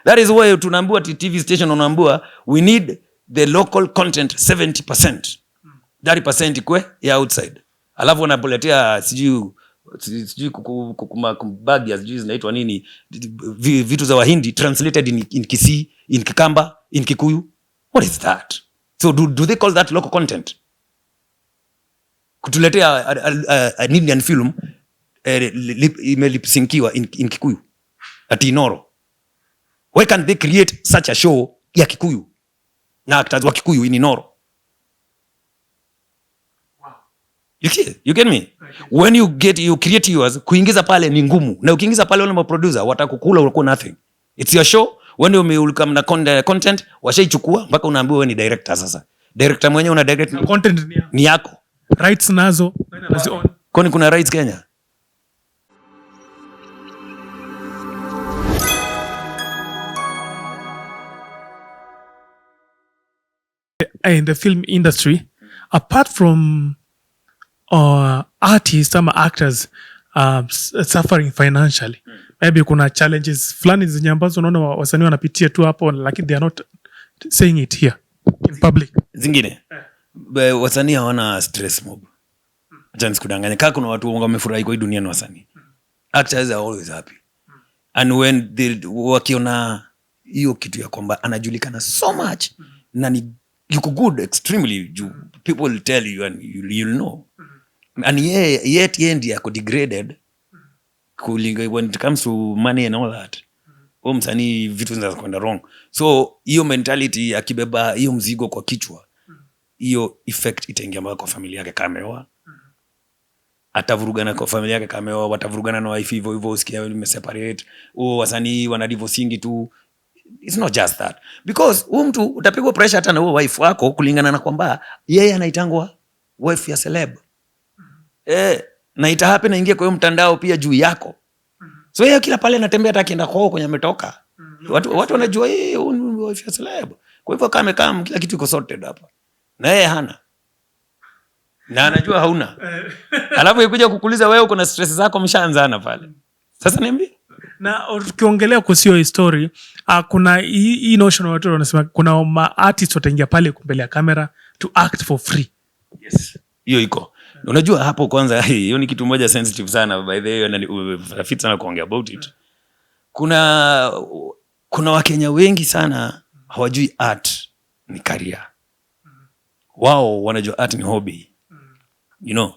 That is why tunaambiwa TV station unaambiwa we need the local content 70%. 30% ikwe ya outside. Alafu wanapoletea sijui kubagi ya sijui zinaitwa nini vitu za Wahindi translated in Kisii, in Kikamba, in Kikuyu. What is that? So do they call that local content? Kutuletea an Indian film imelipsinkiwa in Kikuyu at Inoro. Why can't they create such a show ya Kikuyu na actors wa Kikuyu in Inoro? You get me? When you create yours, kuingiza pale ni ngumu. Na ukiingiza pale wale producer watakukula ulikuwa nothing. It's your show. When ulika na content, washaichukua mpaka unaambiwa wewe ni director sasa. Director mwenyewe una direct na content ni yako. Rights nazo, anaziona. Kwani kuna rights Kenya? In the film industry, apart from artists ama actors suffering financially, maybe kuna challenges fulani zenye ambazo unaona wasanii wanapitia tu hapo, lakini they are not saying it here in public. Zingine wasanii hawana stress mob. Acha nisikudanganye, kama kuna watu wamefurahi kwa hii dunia ni wasanii. Actors are always happy. And when they wakiona hiyo kitu ya kwamba anajulikana so much na ni yuko good extremely, people will tell you and you'll know. And yet ndiye ako degraded when it comes to money and all that. Msanii vitu zinaanza kwenda wrong. So hiyo mentality akibeba hiyo mzigo kwa kichwa, hiyo effect itaingia mpaka kwa familia yake kama ameoa. Atavurugana kwa familia yake kama ameoa, watavurugana na wife hivyo usikia wameseparate. Wasanii wana divorcing tu. It's not just that. Because mtu utapigwa pressure hata na wife wako kulingana na kwamba yeye anaitangwa wife ya celeb. Na ita happen na ingie kwa hiyo mtandao pia juu yako. So yeye kila pale anatembea hata akienda kwao kwenye ametoka. Watu wanajua yeye wife ya celeb. Kwa hivyo kama kila kitu iko sorted hapa. Na yeye hana. Na anajua hauna. Alafu ikija kukuuliza wewe uko na stress zako mshaanzana pale. Sasa niambie. Na tukiongelea kusio history, kuna hii notion watu wanasema kuna artists wataingia pale mbele ya kamera to act for free. Yes. Hiyo iko. Unajua hapo kwanza hiyo ni kitu moja sensitive sana by the way na fit sana kuongea about it. Kuna Wakenya wengi sana hawajui art ni career. Wao wanajua art ni hobby. You know.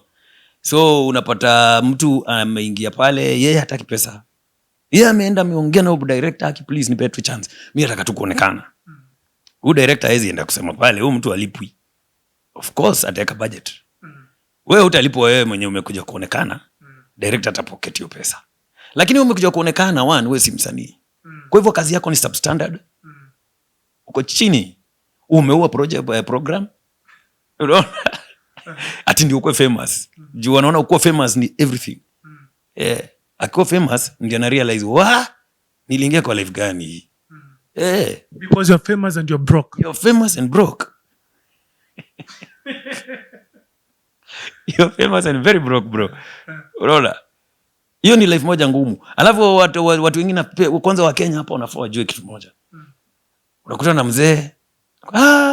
So unapata mtu ameingia pale yeye hataki pesa. Yeye ameenda ameongea na director please nipe tu chance. Mimi nataka tu kuonekana. Huyu director hawezi enda kusema pale huyu mtu alipwi. Of course ataweka budget. Wewe utalipwa wewe mwenyewe umekuja kuonekana. Director atapocket hiyo pesa. Lakini umekuja kuonekana wewe si msanii. Kwa hivyo kazi yako ni substandard. Uko chini. Umeua program. Unaona? Ati ndio uko famous. Juu wanaona uko famous ni everything. Akiwa famous ndio na realize niliingia kwa life gani hii. Because you're famous and you're broke. You're famous and broke. You're famous and very broke, bro. Unaona? Hiyo ni life moja ngumu. Alafu watu wengine kwanza wa Kenya hapa wanafaa wajue kitu moja. Unakutana na mzee.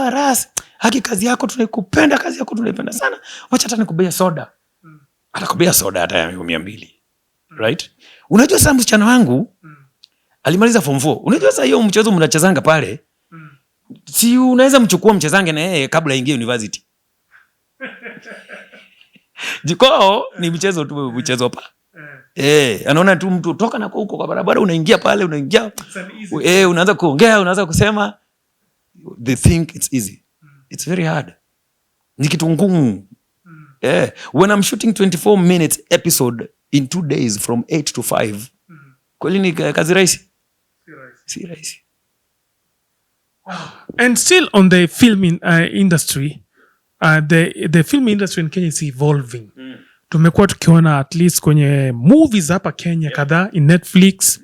Ras, haki kazi yako tunaikupenda, kazi yako tunaipenda sana. Wacha hata nikubea soda. Atakubea soda hata ya 200. Right? Unajua sasa msichana wangu alimaliza form 4. Unajua sasa hiyo mchezo mnachezanga pale. Si unaweza mchukua mchezange na yeye kabla aingie university. Jiko ni mchezo tu mchezo pa. Anaona tu mtu toka na huko kwa barabara unaingia pale unaingia. Unaanza kuongea, unaanza kusema they think it's easy. It's very hard. Ni kitu ngumu. When I'm shooting 24 minutes episode in 2 days from 8 to 5. Kweli ni kazi rahisi? Si rahisi. And still on the film industry, the film industry in Kenya is evolving. Tumekuwa tukiona at least kwenye movies hapa Kenya kadhaa in Netflix.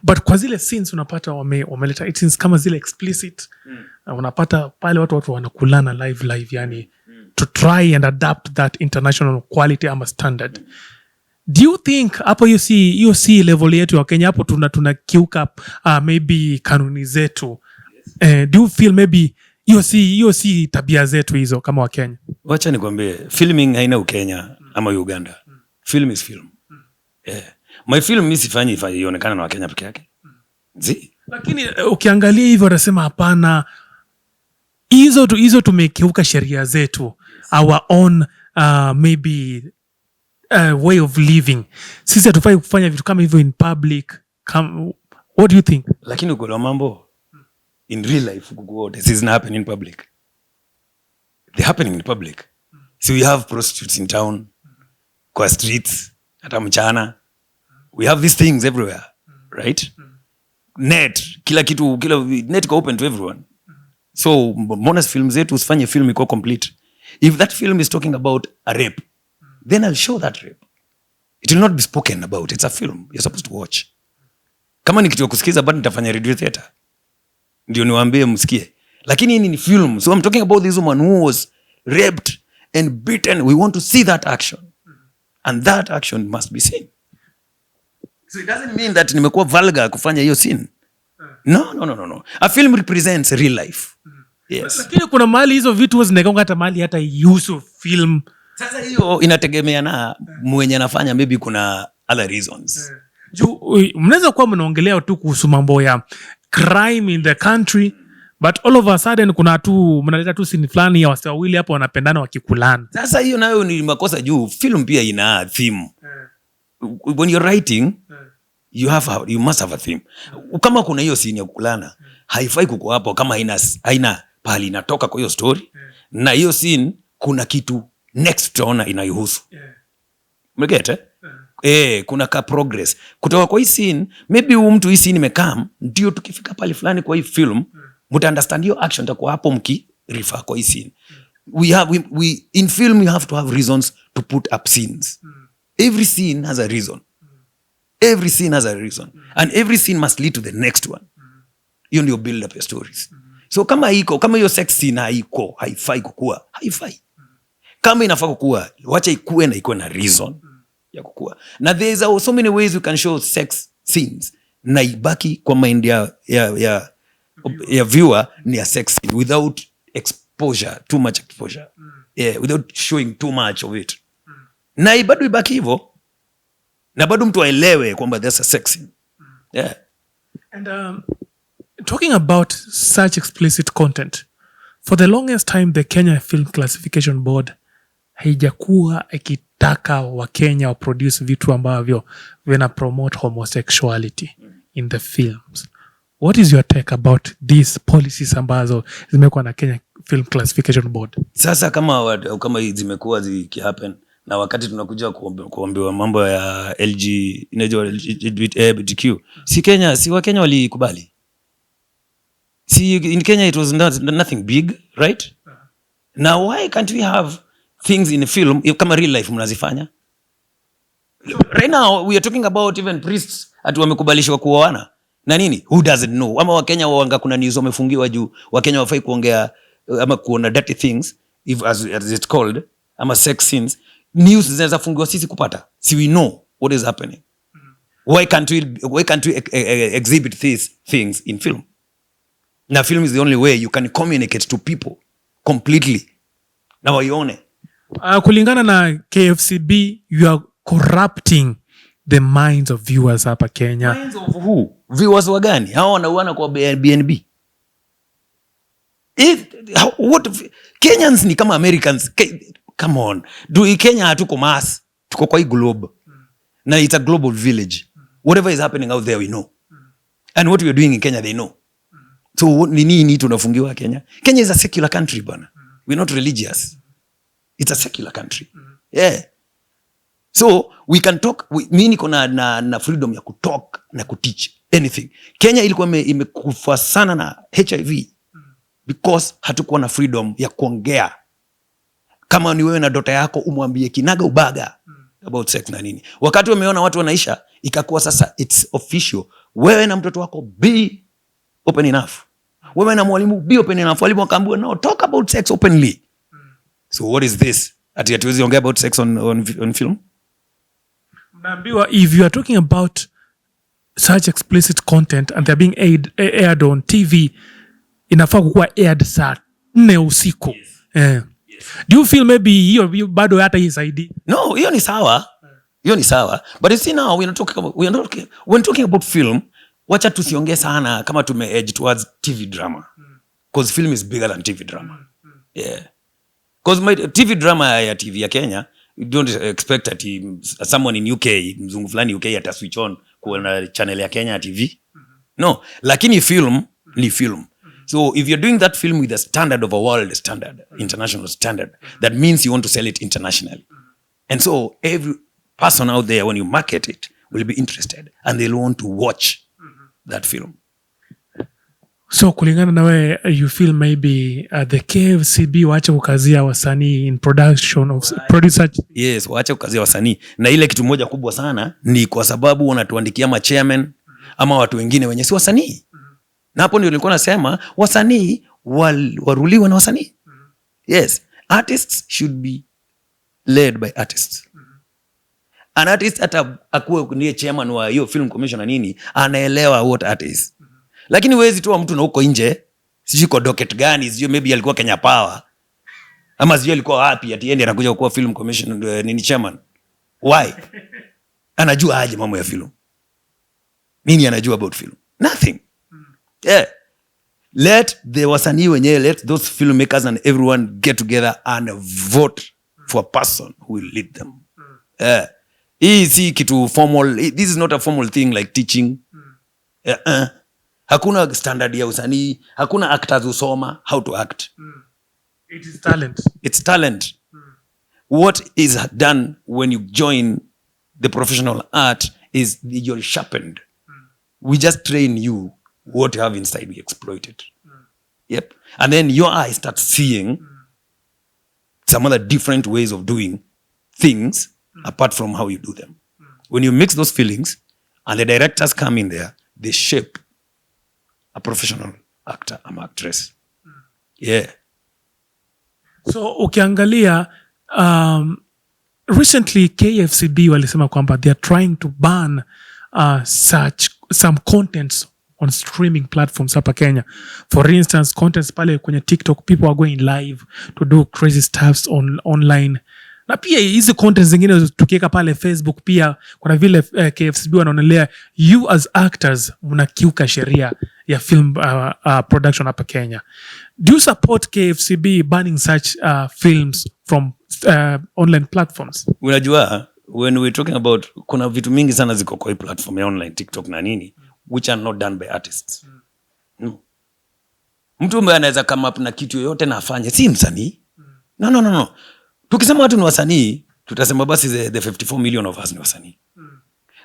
But kwa zile scenes unapata wameleta scenes kama zile explicit. Unapata pale watu wanakulana live yani to try and adapt that international quality ama standard. Do you think hapo hiyo si level yetu ya Kenya, hapo tunakiuka maybe kanuni zetu? Do you feel maybe hiyo si tabia zetu hizo kama wa Kenya? Wacha nikwambie, filming haina Ukenya ama Uganda. Film is film. My film mimi sifanyi ionekane na Wakenya peke yake. Lakini ukiangalia hivyo wanasema hapana, hizo tumekiuka sheria zetu, our own maybe way of living. Sisi hatufai kufanya vitu kama hivyo in public. What do you think? Lakini uko na mambo in real life this is not happening in public. They happening in public. So we have prostitutes in town, kwa streets, hata mchana. We have these things everywhere, right? Net, kila net iko open to everyone. So bonus film zetu usifanye film iko complete. If that film is talking about a rape, then I'll show that rape. It will not be spoken about. It's a film you're supposed to watch. Kama ni kitu ya kusikiza bado nitafanya radio theater, ndio niwaambie msikie. Lakini hii ni film. So I'm talking about this woman who was raped and beaten. We want to see that action. And that action must be seen. So it doesn't mean that nimekuwa vulgar kufanya hiyo scene. No. A film represents real life. Yes. Lakini kuna mahali hizo vitu zinagonga hata mahali hata use film. Sasa hiyo inategemea na mwenye anafanya, maybe kuna other reasons. Mnaweza kuwa mnaongelea tu kuhusu mambo ya crime in the country, but all of a sudden kuna mnaleta tu scene fulani ya watu wawili hapo wanapendana wakikulana. Sasa hiyo nayo ni makosa juu film pia ina theme. When you're writing, you must have a theme. Kama kuna hiyo scene ya kukulana, haifai kuko hapo kama haina pahali inatoka kwa hiyo story. Na hiyo scene kuna kitu next tutaona inayohusu. Mgete? Kuna ka progress. Kutoka kwa hii scene, maybe mtu hii scene imekam, ndio tukifika pale fulani kwa hii film, muta understand hiyo action takuwa hapo mki refer kwa hii scene. In film you have to have reasons to put up scenes. Every scene has a reason. Every scene has a reason. And every scene must lead to the next one. Hiyo ndio build up your stories. So kama hiyo sex scene haifai kukua, haifai. Kama inafaa kukua, wacha ikue na ikuwe na reason ya kukua. Na there is so many ways you can show sex scenes na ibaki kwa mind ya viewer ni a sex scene without too much exposure. Without showing too much of it. Na bado ibaki hivyo. Na bado mtu aelewe kwamba there's a sex scene. And talking about such explicit content, for the longest time the Kenya Film Classification Board haijakuwa ikitaka Wakenya wa produce vitu ambavyo vina promote homosexuality in the films. What is your take about these policies ambazo zimekuwa na Kenya Film Classification Board? Sasa kama zimekuwa zikihappen na wakati tunakuja kuambiwa mambo ya LGBTQ, si Wakenya walikubali. In Kenya it was nothing big, right? Now why can't we have things in a film kama real life mnazifanya? Right now we are talking about even priests atu wamekubalishwa kuoana. Na nini? Who doesn't know? Ama Wakenya wanga kuna news wamefungiwa juu Wakenya wafai kuongea ama kuona dirty things as it's called, ama sex scenes. News zinaweza fungiwa sisi kupata. Si we know what is happening. Why can't we exhibit these things in film? Na film is the only way you can communicate to people completely. Na waione. Kulingana na KFCB, you are corrupting the minds of viewers hapa Kenya. Minds of who? Viewers wa gani? Hao wanauana kwa BNB. Kenyans ni kama Americans. Come on. Kenya hatuko mass. Tuko kwa hii globe. Na it's a global village. Whatever is happening out there, we know. And what we are doing in Kenya, they know. So nini tunafungiwa Kenya? Kenya is a secular country, bana. We're not religious. It's a secular country. Yeah. So we can talk, mimi niko na freedom ya kutalk na kuteach anything. Kenya ilikuwa imekufa sana na HIV because hatukuwa na freedom ya kuongea. Kama ni wewe na dota yako umwambie kinaga ubaga about sex na nini. Wakati wameona watu wanaisha, ikakuwa sasa it's official. Wewe na mtoto wako be open enough. Wewe na mwalimu be open enough. Walimu wakaambiwa no, talk about sex openly. So what is this? Ati hatuwezi ongea about sex on film? Naambiwa if you are talking about such explicit content and they're being aired on TV, inafaa kukuwa aired saa 4 usiku. Yes. Do you feel maybe hiyo bado hata hii saidi? No, hiyo ni sawa. Hiyo ni sawa. But you see now when talking about film, wacha tusiongee sana kama tume-edge towards TV drama. Because film is bigger than TV drama. Yeah. Because my TV drama ya TV ya Kenya, you don't expect that someone in UK, mzungu fulani UK ata switch on kuona channel ya Kenya TV. No, lakini film ni film. So if you're doing that film with a standard of a world standard, international standard, that means you want to sell it internationally. And so every person out there, when you market it, will be interested and they'll want to watch that film. So kulingana na we, you feel maybe the KFCB waache kukazia wasanii in production of producer. Yes, waache kukazia wasanii. Na ile kitu moja kubwa sana ni kwa sababu wanatuandikia ma chairman ama watu wengine wenye si wasanii. Na hapo ndio nilikuwa nasema wasanii waruliwa na wasanii. Yes, artists should be led by artists. An artist hata akuwe ndiye chairman wa hiyo film commission na nini, anaelewa what artist. Lakini wezi tu wa mtu na huko nje, sijui kwa docket gani, sijui maybe alikuwa Kenya Power, ama sijui alikuwa wapi, ati yeye anakuja kuwa film commission nini chairman. Why? Anajua aje mambo ya film? Nini anajua about film? Nothing. Yeah. Let the wasanii wenyewe, let those filmmakers and everyone get together and vote for a person who will lead them. Yeah. Hii si kitu formal. This is not a formal thing like teaching. Hakuna standard ya usanii. Hakuna actors usoma how to act. It is talent. It's talent. What is done when you join the professional art is you're sharpened. We just train you what you have inside, we exploit it. Yep. And then your eye starts seeing some other different ways of doing things apart from how you do them. When you mix those feelings and the directors come in there, they shape a professional actor, an actress. Yeah. So ukiangalia recently KFCB walisema kwamba they are trying to ban some contents on streaming platforms hapa Kenya. For instance, contents pale kwenye TikTok, people are going live to do crazy stuffs online. Na pia hizi contents zingine tukiweka pale Facebook pia kuna vile KFCB wanaonelea you as actors mnakiuka sheria ya film production hapa Kenya. Do you support KFCB banning such films from online platforms? Unajua, when we're talking about, kuna vitu mingi sana ziko kwa platform ya online, TikTok na nini, which are not done by artists. No. Mtu ambaye anaweza come up na kitu yoyote na afanye, si msanii. No. Tukisema watu ni wasanii, tutasema basi the 54 million of us ni wasanii.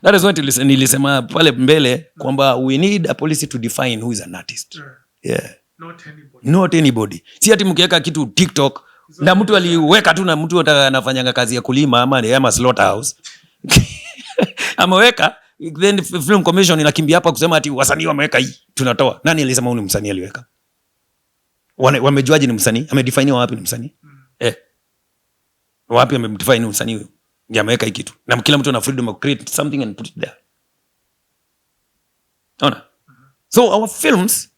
That is what nilisema pale mbele kwamba we need a policy to define who is an artist. Yeah. Not anybody. Si ati mkiweka kitu TikTok na mtu aliweka tu na mtu anafanyanga kazi ya kulima ama slaughterhouse. Ameweka, then film commission inakimbia hapa kusema ati wasanii wameweka hii tunatoa. Nani alisema huyu ni msanii aliweka? Wamejuaje ni msanii? Amedefine wapi ni msanii? Wapi amedefine ni msanii huyo? Ndiye ameweka hii kitu. Na kila mtu ana freedom of create something and put it there. Ona. So our films,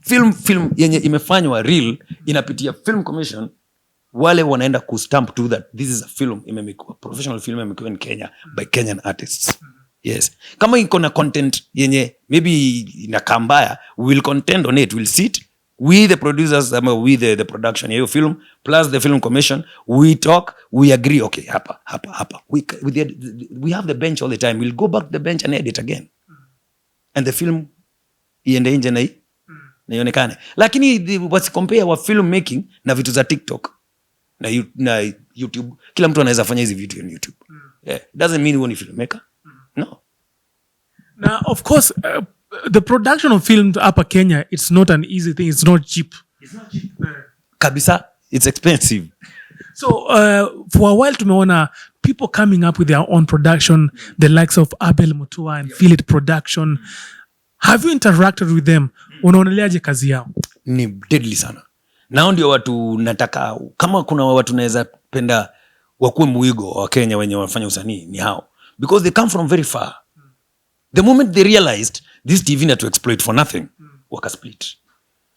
film yenye imefanywa real inapitia film commission, wale wanaenda kustamp to that this is a film imemekwa, professional film imemekwa in Kenya by Kenyan artists. Yes. Kama iko na content yenye maybe inakaa mbaya, we will contend on it. We'll sit with the producers, with the production ya hiyo film plus the film commission, we talk, we agree, okay, hapa. We have the bench all the time. We'll go back to the bench and edit again. And the film iende nje na hii na ionekane. Lakini wasi compare wa film making na vitu za TikTok na YouTube. Kila mtu anaweza fanya hizi vitu on YouTube. Yeah. Doesn't mean we're a filmmaker. No. Now, of course, the production of films hapa Kenya, it's not an easy thing. It's not cheap. Kabisa, it's expensive. So, for a while tumeona people coming up with their own production, the likes of Abel Mutua and Feel It Production. Have you interacted with them? Unaoneleaje kazi yao? Ni deadly sana. Nao ndio watu nataka, kama kuna watu naweza penda wakuwe mwigo wa Kenya wenye wanafanya usanii, ni hao. because they come from very far. The moment they realized this TV had to exploit for nothing, waka split.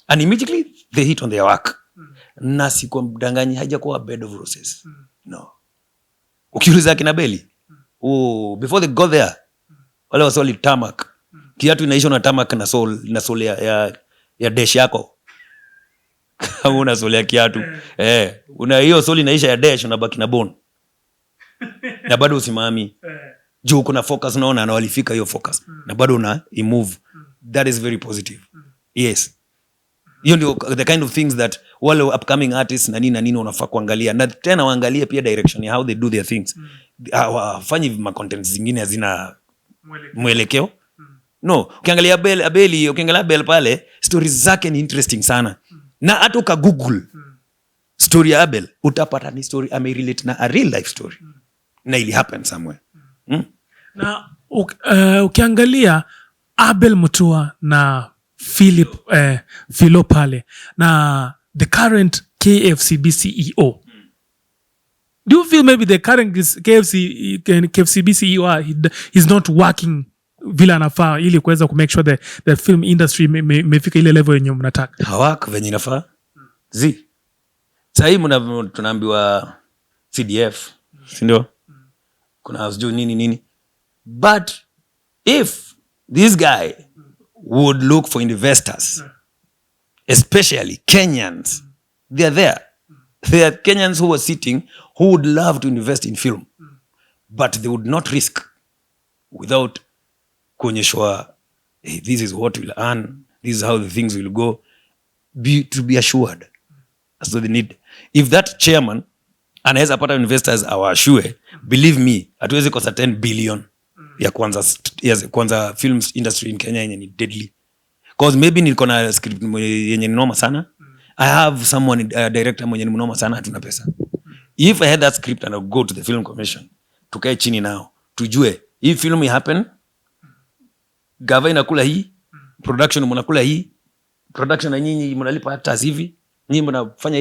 And immediately they hit on their work. Na sikuwa mdanganyi haijakuwa bed of roses. No. Ukiuliza kina Beli, before they got there, wale wasoli tamak. Kiatu inaisha na tamak na sol ya dash yako. Kama una sol ya kiatu. Una hiyo sol inaisha ya dash unabaki na bone. Na bado usimami. Juu kuna focus unaona na walifika hiyo focus. Na bado una imove. That is very positive. Yes. Hiyo ndio the kind of things that wale upcoming artists na nini wanafaa kuangalia. Na tena waangalie pia direction ya how they do their things. Hawafanyi ma contents zingine hazina mwelekeo. No, ukiangalia Abeli, ukiangalia Abel pale, stories zake ni interesting sana. Na hata uka Google story ya Abel, utapata ni story relate na a real life story. Na ili happen somewhere. Na ukiangalia Abel Mutua na Philo pale na the current KFCB CEO. Do you feel maybe the current KFCB CEO is not working vile anafaa ili kuweza kumake sure the film industry imefika ile level yenye mnataka? Hawak venye inafaa. Sahii tunaambiwa CDF, sindio? Kuna sijui nini. But if this guy would look for investors, especially Kenyans, they are there. There are Kenyans who are sitting who would love to invest in film, but they would not risk without kuonyeshwa, hey, this is what will earn, this is how the things will go. To be assured. So they need. If that chairman anaweza pata investors awashue, believe me, hatuwezi kosa 10 billion ya kwanza films industry in Kenya yenye ni deadly. Because maybe niko na script yenye ni noma sana. I have someone, director mwenye ni mnoma sana, hatuna pesa. If I had that script and I go to the film commission, tukae chini nao, tujue, hii film happen, gava inakula hii, production mnakula hii, production na nyinyi mnalipa actors hivi, nyinyi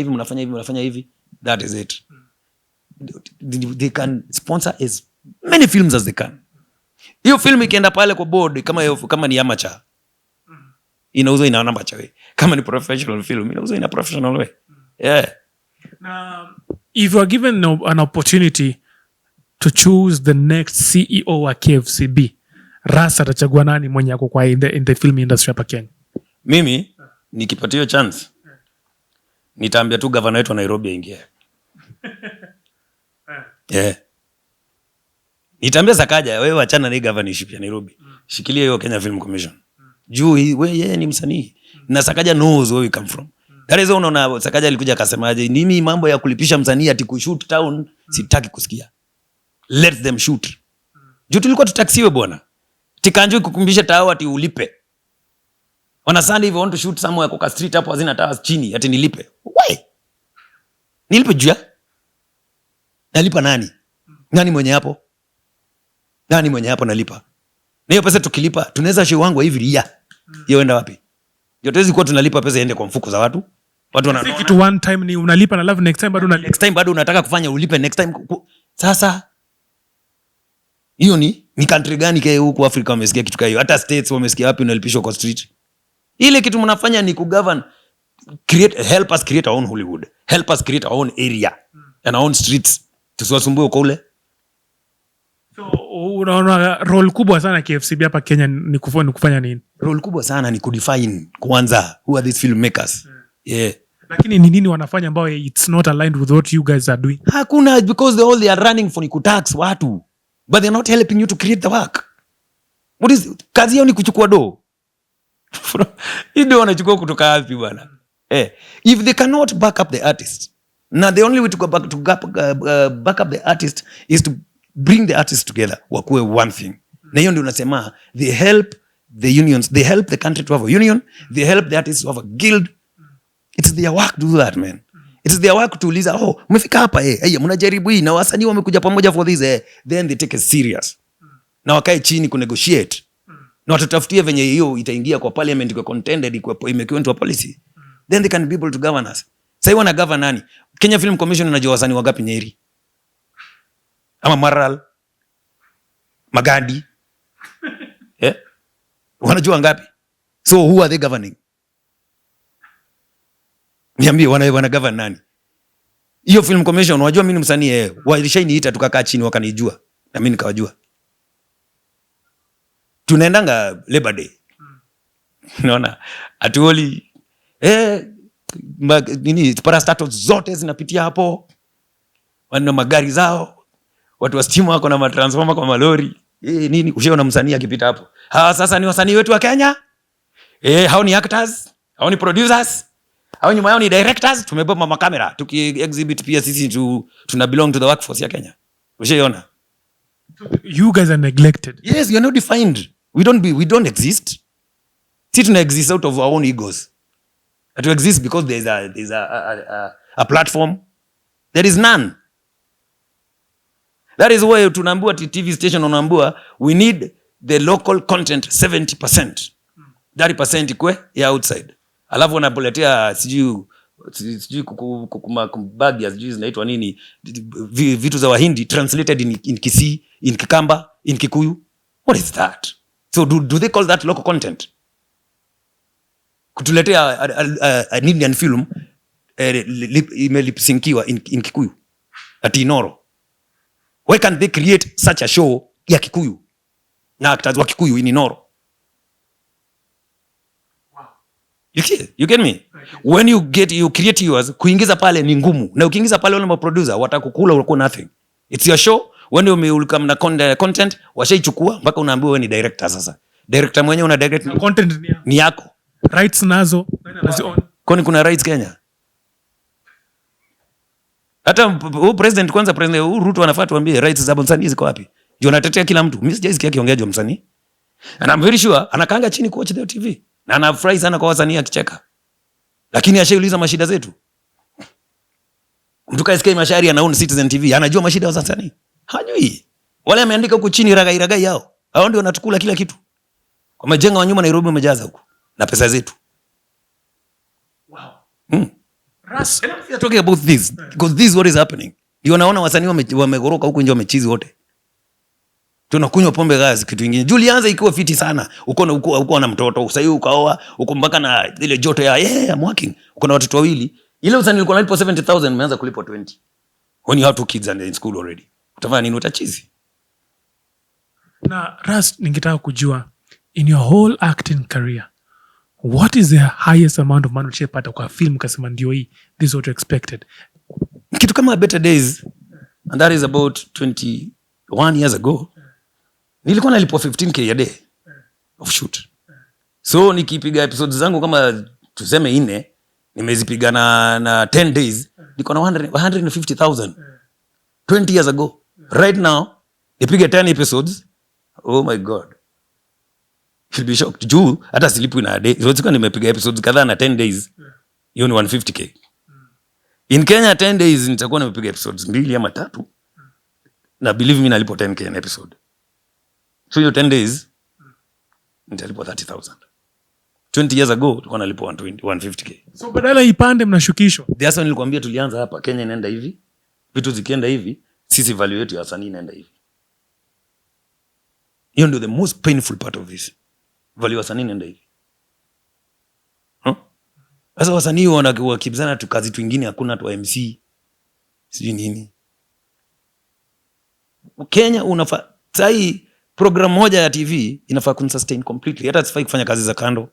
mnafanya hivi, that is it. They can sponsor as many films as they can. Hiyo film ikienda pale kwa board kama ni amateur, inauzwa ina amateur way. Kama ni professional film, inauzwa ina professional way. Yeah. Now, if you are given an opportunity to choose the next CEO wa KFCB, Rasa atachagua nani mwenye ako kwa in the film industry hapa Kenya? Mimi nikipata hiyo chance, nitaambia tu governor wetu wa Nairobi aingie. Yeah. Nitaambia Sakaja, wewe achana na governorship ya Nairobi. Shikilia hiyo Kenya Film Commission. Juu wewe yeye ni msanii. Na Sakaja knows where we come from. That is unaona Sakaja alikuja akasemaje, mimi mambo ya kulipisha msanii ati kushoot town sitaki kusikia. Let them shoot. Juu tulikuwa tutaksiwe bwana. Tikanjui kukumbisha tao ati ulipe. Wana Sunday if you want to shoot somewhere kwa street hapo hazina towers chini ati nilipe. Why? Nilipe juu ya? Nalipa nani? Nani mwenye hapo? Nani mwenye hapo nalipa? Na hiyo pesa tukilipa, tunaweza show wangu hivi ria. Hiyo enda wapi? Yote kuwa tunalipa pesa iende kwa mfuko za watu. Watu wana kitu one time ni unalipa na love next time bado unalipa. Next time bado unataka kufanya ulipe next time. Sasa hiyo ni country gani kwa huko Afrika wamesikia kitu kama hiyo? Hata states wamesikia wapi unalipishwa kwa street? Ile kitu mnafanya ni kugovern, help us create our own Hollywood. Help us create our own area and our own streets. Tusiwasumbue kwa ule. So unaona role kubwa sana KFCB hapa Kenya ni kufanya nini? Role kubwa sana ni kudefine kwanza who are these filmmakers. Yeah. Lakini ni nini wanafanya ambao it's not aligned with what you guys are doing? Hakuna, because they are running for ni kutax watu. But they're not helping you to create the work. What is kazi yao ni kuchukua do? Ndio wanachukua kutoka wapi bwana? If they cannot back up the artist. Now the only way to back up the artist is to bring the artists together, wakuwe one thing. Na hiyo ndio unasema they help the unions, they help the country to have a union, they help the artists to have a guild. It's their work to do that, man. It's their work to uliza, mmefika hapa mnajaribu hii na wasanii wamekuja pamoja for this then they take it serious. Na wakae chini ku negotiate. Na watatafutie venye hiyo itaingia kwa parliament kwa contended imekiwa into a policy. Then they can be able to govern us. Sasa wana govern nani? Kenya Film Commission inajua wasanii wangapi Nyeri? Ama Maral? Magadi. Yeah? Wanajua ngapi? So who are they governing? Niambie wana govern nani? Hiyo film commission wajua mimi ni msanii walishaniita tukakaa chini wakanijua na mimi nikawajua. Tunaendanga Labor Day. Unaona? Atuoli parastatos zote zinapitia hapo. Wana magari zao. Watu wa stima wako na matransformer kwa malori. Nini ushaona msanii akipita hapo. Hawa sasa ni wasanii wetu wa Kenya. Hao ni actors, hao ni producers, hao nyuma yao ni directors. Tumebeba makamera tuki-exhibit pia sisi tuna belong to the workforce ya Kenya. Ushaona? You guys are neglected. Yes, you are not defined. We don't exist. Sisi tuna exist out of our own egos. To exist because there's a platform. There is none. That is why tunaambiwa TV station unaambiwa we need the local content 70%. 30% ikwe ya outside. Alafu wanapoletea sijui bag ya sijui zinaitwa nini vitu za Wahindi translated in Kisii, in Kikamba, in Kikuyu. What is that? So do they call that local content? Kutuletea an Indian film imelipsinkiwa in Kikuyu at Inoro. Why can't they create such a show ya Kikuyu na actors wa Kikuyu in Inoro? You get me? When you create yours, kuingiza pale ni ngumu. Na ukiingiza pale wale producer watakukula ulikuwa nothing. It's your show. When you come na content, washaichukua mpaka unaambiwa wewe ni director sasa. Director mwenyewe una direct na content ni yako. Rights nazo. Kwani kuna rights Kenya? Hata president Ruto anafaa tuambie rights za msanii ziko wapi? Ndio anatetea kila mtu. Mimi sijaisikia akiongea juu msanii. And I'm very sure anakaanga chini kuwatch the TV. Na anafurahi sana kwa wasanii akicheka. Lakini ashauliza mashida zetu. Mtu kaisikia Mashari anaona Citizen TV, anajua mashida za wasanii? Hajui. Wale ameandika huko chini ragai yao. Hao ndio wanatukula kila kitu. Kwa majengo wa nyuma Nairobi umejaza huko na pesa zetu. Wow. Ras, we are talking about this because this is what is happening. Ndio naona wasanii wamegoroka huko nje wamechizi wote. Tunakunywa pombe gazi kitu kingine. Julianza ikiwa fiti sana. Uko na mtoto, sasa ukaoa, uko mpaka na ile joto ya I'm working. Uko na watoto wawili. Ile usanii ulikuwa unalipo 70,000 umeanza kulipo 20. When you have 2 kids and they're in school already. Utafanya nini? Utachizi. Na Ras, ningetaka kujua in your whole acting career, what is the highest amount of money ushapata kwa film kasema ndio hii, this is what you expected? Kitu kama Better Days, and that is about 21 years ago. Nilikuwa nalipwa 15K a day of shoot. So nikipiga episodes zangu kama tuseme 4, nimezipiga na 10 days, niko na 150,000. 20 years ago. Right now, nipige 10 episodes. Oh my God. You'll be shocked. Juu hata silipu in a day. So sikuwa nimepiga episodes kadhaa na 10 days. Hiyo ni 150K. In Kenya 10 days nitakuwa nimepiga episodes 2 ama 3. Na believe me nalipo 10K an episode. So hiyo 10 days nitalipo 30,000. 20 years ago tulikuwa nalipo 150K. So badala ipande mnashukishwa. That's when nilikwambia tulianza hapa Kenya inaenda hivi. Vitu zikienda hivi, sisi value yetu ya wasanii inaenda hivi. Hiyo ndio the most painful part of this. Value ya wasanii inaenda hivi. Sasa wasanii wakibizana tu kazi tu ingine hakuna tu MC. Sijui nini. Kenya unafaa sai program moja ya TV inafaa kunsustain completely. Hata sifai kufanya kazi za kando.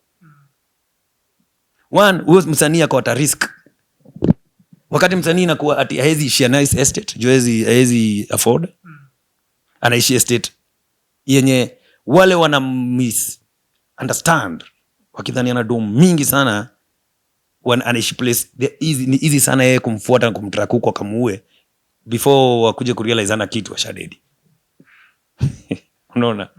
One, huyo msanii ako at risk. Wakati msanii anakuwa ati haezi ishi nice estate, juu haezi afford. Anaishi estate yenye wale wana misunderstand. Wakidhani ana dom mingi sana, anaishi place ni easy sana yeye kumfuata na kumtrack huko akamuue before wakuje kurealize ana kitu ashadedi. Unaona?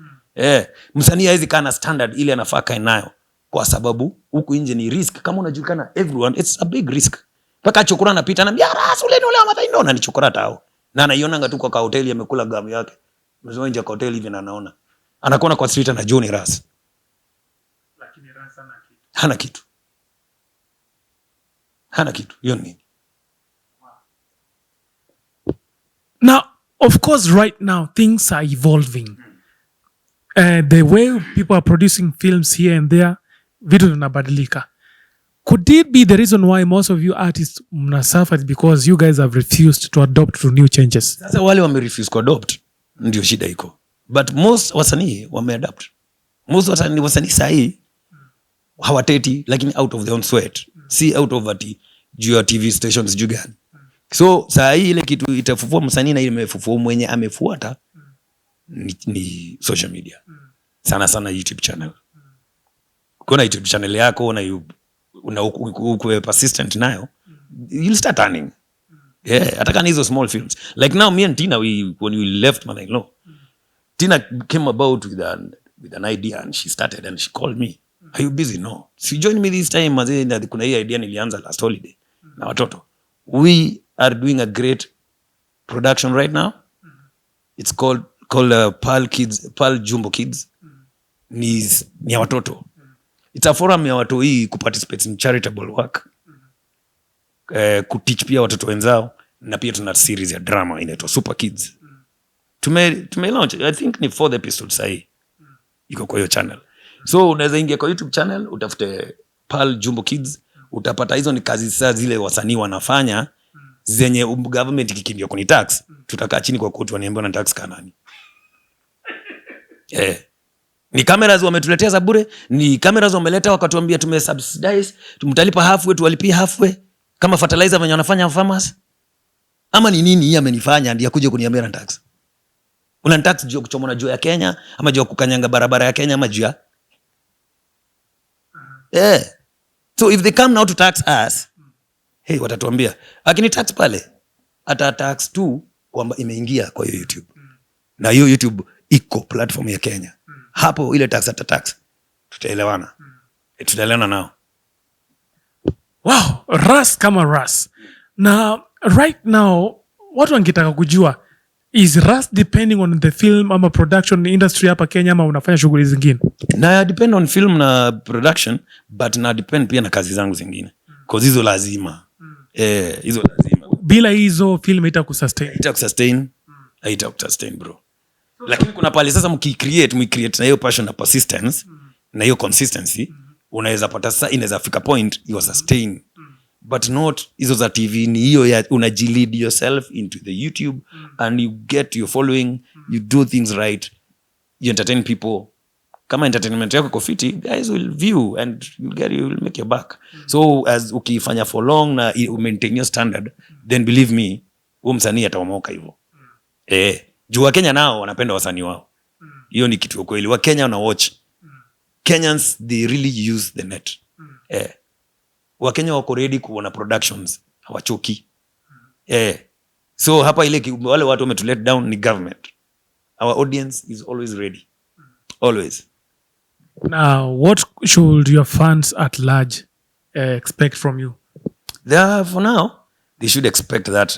Msanii haezi kana standard ile anafaa kae nayo kwa sababu huku nje ni risk. Kama unajulikana everyone, it's a big risk. Paka chokora anapita na Ras ule mathaindo na ni chokora tao. Na anaionanga tu kwa hoteli amekula gamu yake. Mzee nje kwa hoteli hivi na anaona. Anakuona kwa street na Johnny Ras. Lakini Ras hana kitu. Hana kitu. Hiyo nini? Now, of course, right now, things are evolving. the way people are producing films here and there, vitu vinabadilika. Could it be the reason why most of you artists mna suffer because you guys have refused to adopt to new changes? Sasa wale refuse ku adopt ndio shida iko. But most wasanii adapt. Most wasanii sahi hawateti, lakini out of their own sweat. See, out of ati juu ya TV stations juu gani. So sahi ile kitu itafufua msanii na ile imefufua mwenye amefuata ni social media. Sana YouTube channel. Kuna YouTube channel yako na ukue persistent nayo, you'll start earning. Yeah, hata kama hizo small films. Like now me and Tina, when we left mother-in-law, Tina came about with an idea and she started and she called me. Are you busy? No. She joined me this time mazee, kuna hii idea nilianza last holiday na watoto. We are doing a great production right now. It's called Pearl Jumbo Kids. Ni ya watoto. It's a forum ya watu hii kuparticipate in charitable work. Kuteach pia watoto wenzao, na pia tuna series ya drama inaitwa Super Kids. Tume launch, I think ni 4th episode sahi. Iko kwa hiyo channel. So unaweza ingia kwa YouTube channel, utafute Pearl Jumbo Kids, utapata hizo ni kazi sasa zile wasanii wanafanya zenye government ikikimbia kuni tax, tutakaa chini kwa court waniambia na tax kanani. Ni cameras wametuletea za bure, ni cameras wameleta wakatuambia tumesubsidize, tumtalipa halfway, tuwalipie halfway kama fertilizer wenye wanafanya farmers. Ama ni nini hii amenifanya ndio akuje kuniambia na tax? Una tax juu kuchomona juu ya Kenya ama juu kukanyanga barabara ya Kenya ama juu ya So if they come now to tax us, hey, watatuambia akini tax pale ata tax tu kwamba imeingia kwa hiyo YouTube. Na hiyo YouTube iko platform ya Kenya. Hapo ile tax ata tax tutaelewana. Tutaelewana nao. Wow, ras kama ras. Na right now watu wangetaka kujua, is ras depending on the film ama production industry hapa Kenya ama unafanya shughuli zingine? Na depend on film na production, but na depend pia na kazi zangu zingine. Cause hizo lazima. Hizo lazima. Bila hizo film itakusustain. Itakusustain bro. Lakini kuna pale sasa mkicreate na hiyo passion na persistence na hiyo consistency, unaweza pata sasa inaweza fika point you sustain. But not hizo za TV, ni hiyo ya unajilead yourself into the YouTube and you get your following, you do things right, you entertain people. Kama entertainment yako kofiti, guys will view and you will make your back. So as ukifanya for long na maintain your standard, then believe me, msanii ataomoka hivyo. Juu wa Kenya nao wanapenda wasanii wao. Hiyo ni kitu kweli. Wa Kenya wana watch. Kenyans, they really use the net. Wa Kenya wako ready kuona productions, hawachoki. So hapa ile wale watu wame to let down ni government. Our audience is always ready. Always. Now, what should your fans at large expect from you? For now, they should expect that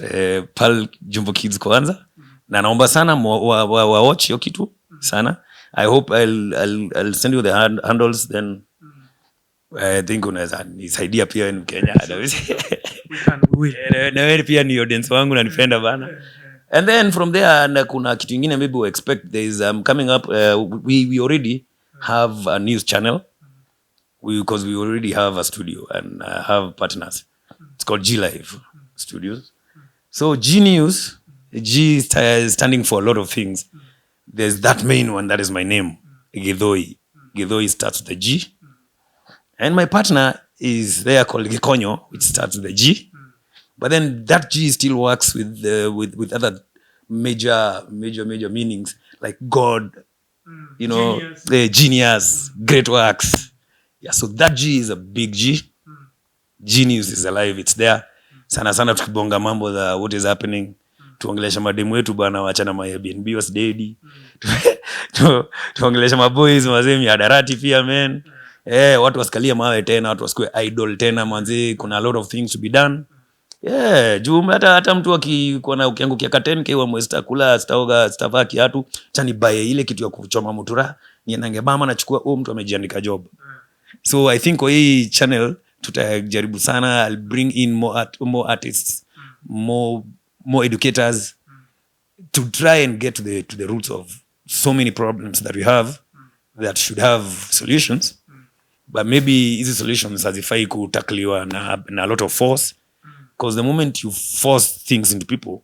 Pearl Jumbo Kids kwanza. Na naomba sana watch hiyo kitu sana. I hope I'll send you the handles, then I think unaweza nisaidia pia in Kenya. Na wewe pia ni audience wangu na nipenda bana. And then from there na kuna kitu kingine maybe we expect there is coming up, we already have a news channel because we already have a studio and have partners. It's called G Live Studios. So G News, G is standing for a lot of things. There's that main one that is my name, Githoi. Githoi starts with the G. And my partner is there called Gikonyo, which starts with the G. But then that G still works with other major meanings like God, you know, genius, great works. Yeah, so that G is a big G. Genius is alive, it's there. Sana tukibonga mambo the what is happening. Tuongelesha mademu wetu bana, waachana ma Airbnb was daddy. Tuongelesha maboys mazemi adarati pia man. Watu wasikalia mawe tena, watu wasikue idol tena manzi, kuna a lot of things to be done. Juu hata mtu ukiangukia ka 10K wa mwezi takula, sitaoga, sitavaa kiatu, chani baye ile kitu ya kuchoma mutura, niendange mama nachukua mtu amejiandika job. So I think kwa hii channel tutajaribu sana, I'll bring in more artists, more educators to try and get to the roots of so many problems that we have that should have solutions, but maybe hizi solutions hazifai kutakliwa na a lot of force, because the moment you force things into people,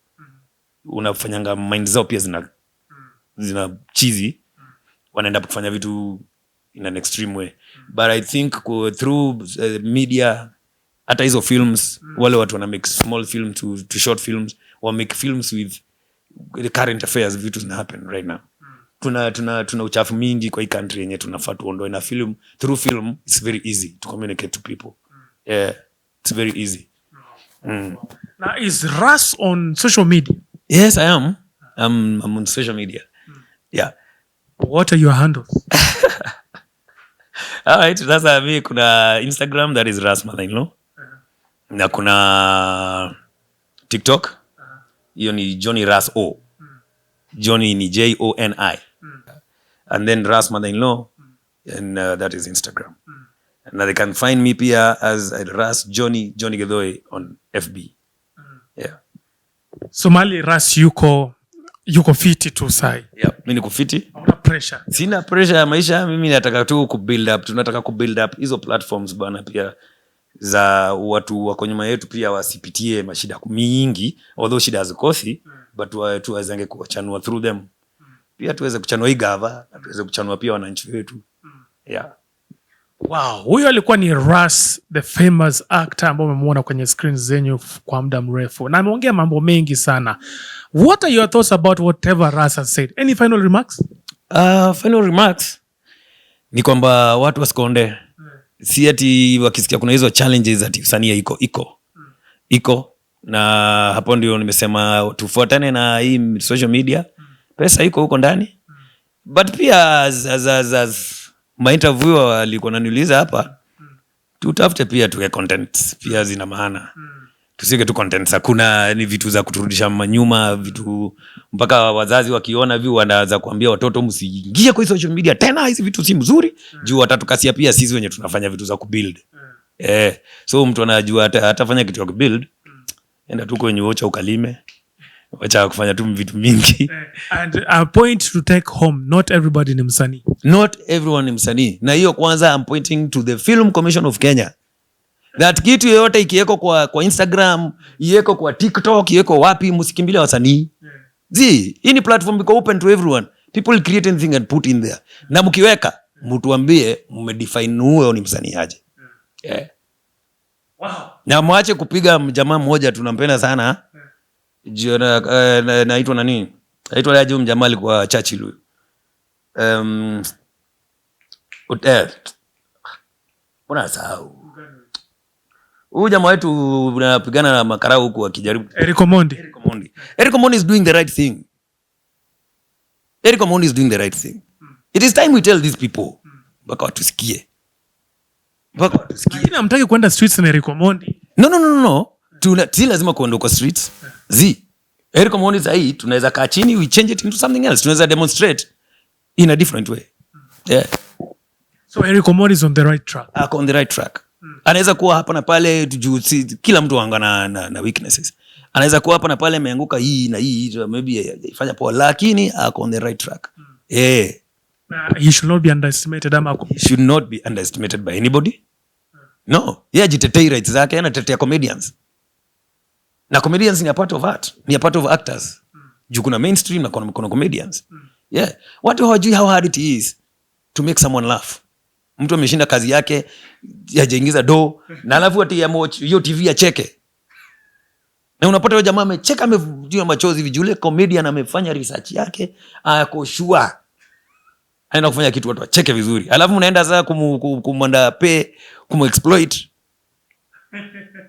unafanyanga mind zao pia zina cheesy, wanaenda kufanya vitu in an extreme way. But I think through media, hata hizo films, wale watu wana make small film to short films, or make films with the current affairs, vitu zina happen right now. Tuna uchafu mingi kwa hii country yenye tunafaa tuondoe, na film, through film it's very easy to communicate to people. Yeah, it's very easy. Now, is Ras on social media? Yes, I am. I'm on social media. Yeah. What are your handles? All right, sasa mimi kuna Instagram, that is Ras Mother-in-law. Na kuna TikTok. Hiyo ni Johnny Ras O. Johnny ni Joni. And then Ras Mother-in-law, and that is Instagram. And now they can find me pia as Ras Johnny Gedoi on FB. Yeah. Somali Ras yuko fiti tu sai. Yeah, mimi niko fiti. Hauna pressure. Sina pressure ya maisha, mimi nataka tu kubuild up. Tunataka kubuild up hizo platforms bana, pia za watu wako nyuma yetu pia wasipitie mashida mingi, although shida hazikosi, but tuwezange kuchanua through them. Pia tuweze kuchanua hii gava, na tuweze kuchanua pia wananchi wetu. Yeah. Wow, huyo alikuwa ni Ras, the famous actor ambao umemuona kwenye screens zenyu kwa muda mrefu. Na ameongea mambo mengi sana. What are your thoughts about whatever Ras has said? Any final remarks? Final remarks ni kwamba watu wasikonde. Si ati wakisikia kuna hizo challenges ati usanii iko. Na hapo ndio nimesema tufuatane na hii social media. Pesa iko huko ndani. But pia as my interviewer alikuwa ananiuliza hapa, tutafute pia tuwe content pia zina maana. Tusike tu content hakuna ni vitu za kuturudisha manyuma, vitu mpaka wazazi wakiona hivi wanaanza kuambia watoto msiingie kwa social media tena, hizi vitu si mzuri, juu watatukasia pia sisi wenye tunafanya vitu za kubuild. So mtu anajua atafanya kitu ya kubuild, enda tu kwenye uocha ukalime. Wacha kufanya tu vitu mingi. And a point to take home, not everybody ni msanii. Not everyone ni msanii. Na hiyo kwanza I'm pointing to the Film Commission of Kenya. That kitu yoyote ikiweko kwa Instagram, iweko kwa TikTok, iweko wapi, msikimbile wasanii. Hii ni platform iko open to everyone. People create anything and put in there. Na mkiweka, mtuambie mmedefine huyo ni msanii aje. Wow. Na mwache kupiga jamaa mmoja tunampenda sana. Naitwa nani? Naitwa aje mjamaa alikuwa Churchill huyo. Unasahau. Huyu jamaa wetu unapigana na makarau huku akijaribu. Eric Omondi is doing the right thing. It is time we tell these people. Mpaka watusikie. Lakini hamtaki kwenda streets na Eric Omondi. No. Si lazima kuenda kwa streets. Eric Omondi sahi tunaweza kaa chini, we change it into something else. Tunaweza demonstrate in a different way. Yeah. So Eric Omondi is on the right track. On the right track. Anaweza kuwa hapa na pale, kila mtu anga na weaknesses. Anaweza kuwa hapa na pale ameanguka hii na hii, maybe ifanya poa, lakini ako on the right track. He should not be underestimated. He should not be underestimated by anybody. No. Yeye ajitetei rights zake, anatetea comedians. Na comedians ni a part of art, ni a part of actors. Juu kuna mainstream na kuna comedians. Yeah. Watu hawajui how hard it is to make someone laugh. Mtu ameshinda kazi yake, hajaingiza do, na alafu ati hiyo TV acheke. Na unapata yule jamaa amecheka, amevujia machozi vijule, comedian amefanya research yake, ako sure anaenda kufanya kitu watu wacheke vizuri. Alafu mnaenda sasa kumanda kumu-exploit.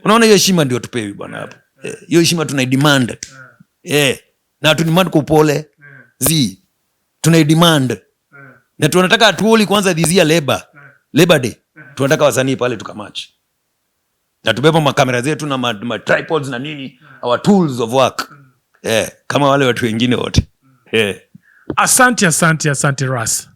Unaona hiyo heshima ndio tupewi bwana hapo. Hiyo heshima tunaidemand. Na tunademand kwa upole. Tunaidemand. Na tunataka atuoli kwanza this year Labor Day. Tunataka wasanii pale tukamatch. Na tubeba makamera zetu na ma tripods na nini, our tools of work. Kama wale watu wengine wote. Asante Ras.